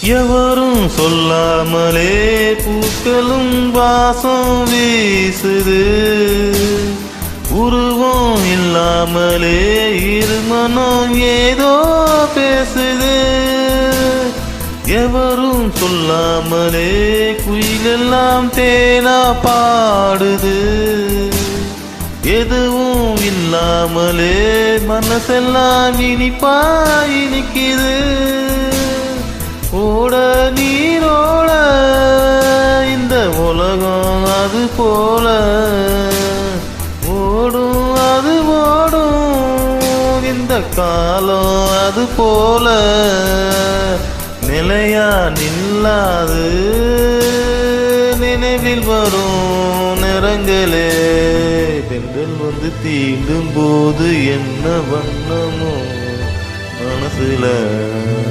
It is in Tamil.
எவரும் சொல்லாமலே பூக்களும் வாசம் வீசுது. உருவம் இல்லாமலே இருமனம் ஏதோ பேசுது. எவரும் சொல்லாமலே குயிலெல்லாம் தேனா பாடுது. எதுவும் இல்லாமலே மனசெல்லாம் இனிப்பா இனிக்குது. ஓட நீரோட இந்த உலகம் அது போல ஓடும். அது ஓடும் இந்த காலம் அது போல நிலையா நில்லாது. நினைவில் வரும் நிறங்களே பெண்கள் வந்து தீண்டும் போது என்ன வண்ணமோ மனசுல